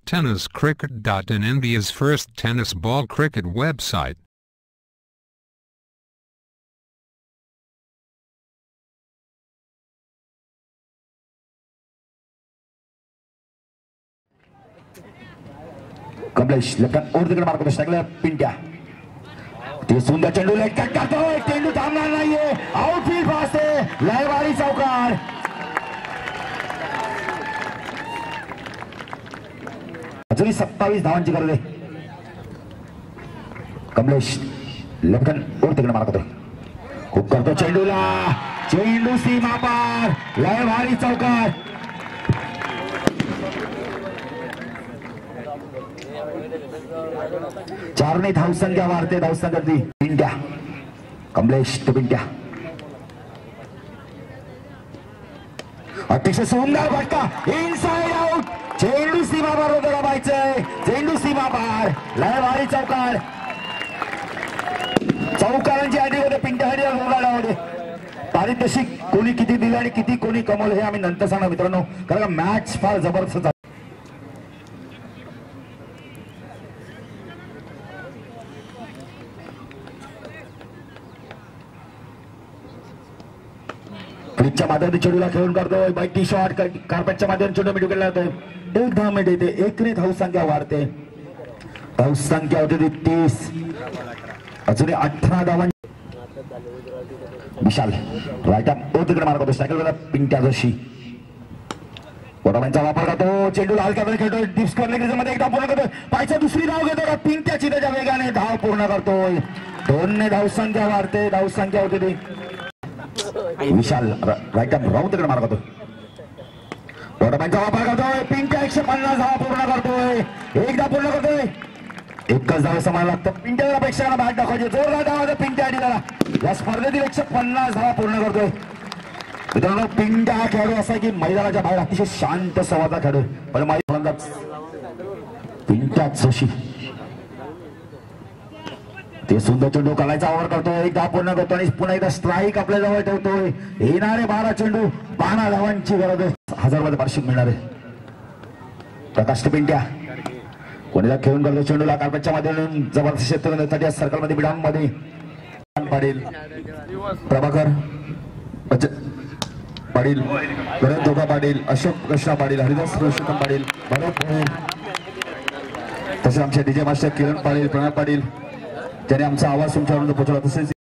TennisCricket.in, India's first tennis ball cricket website. Kamlesh left और तिकडे mark टाकला पिंट्या ते सुंदर चेंडू लेट कट करतोय चेंडू थांबणार नाहीये आउटफील्ड पास आहे लयवारी चौकार अजूनही 27 धावांची गरज आहे कमलेश लेफ्ट और तिकडे मार्क करतोय खूप करतो चेंडू सीमा पार लयवारी चौकार चारने धावसंख्या वाढते धावसंख्या पिंट्या कमलेश तो पिंट्या अतिशय सुंदर फटका इनसाइड आउट चेंडू सीमा पार दबायचंय चेंडू सीमा पार लयवारी चौकार चौकारांची आधी होते पिंट्या होते पारितोषिक कोणी किती दिलं आणि किती कोणी कमवलं हे आम्ही नंतर सांगणार मित्रांनो कारण मॅच फार जबरदस्त पिचच्या माध्यमातून चेंडूला खेळून करतोय बाईटी शॉट कार्पेटच्या माध्यमातून चेंडू मिडू केला जातोय 1 धाव मिळते येते एकने धावसंख्या वाढते धावसंख्या होते 30 अजून 18 धावां विशाल राईट आर्म तिकडे मारतो सायकल पिंट्या जोशी वडावांचा वापर करतो चेंडूला हलक्यामध्ये खेळतोय डिप्स मध्ये एक धाव पूर्ण करतोय पायचा दुसरी धाव घेतो पिंट्याची त्याच्या वेगाने धाव पूर्ण करतोय 2 ने धावसंख्या वाढते धावसंख्या होते ती विशाल राईट आर्म राऊंड तिकडे मार करतो वडावांचा वापर करतोय पिंट्या 150 धावा पूर्ण करतोय एकदा पूर्ण करतोय एकच धाव समायला लागतं पिंट्याला पेक्षा बॅट दाखवायची जोरदार धावा पिंट्या आणि त्याला या स्पर्धेतील 150 धावा पूर्ण करतोय मित्रांनो पिंट्या हा खेळाडू असा की मैदानाच्या बाहेर अतिशय शांत स्वभावाचा खेळाडू पण मैदानात पिंट्या जोशी ते सुंदर चेंडू कालायचा ओव्हर करतोय एक धाव पूर्ण करतो आणि पुन्हा एकदा स्ट्राईक आपल्या जवळ ठेवतोय येणारे 12 चेंडू 12 धावांची गरज आहे 1000 मध्ये पारितोषिक मिळणार आहे प्रकाश पिंट्या कोणीला खेळून करतो चेंडूला कार्पेटच्या माध्यमातून जबरदस्त क्षेत्ररक्षणासाठी सर्कल मध्ये बिडाऊन मध्ये पाटील प्रभाकर पाटील गणेश जोगा पाटील अशोक कृष्णा पाटील हरिदास पुरुषोत्तम पाटील तसेच आमचे डीजे मास्टर किरण पाटील प्रणव पाटील ज्याने आमचा आवाज तुमच्यापर्यंत पोहोचवला तसेच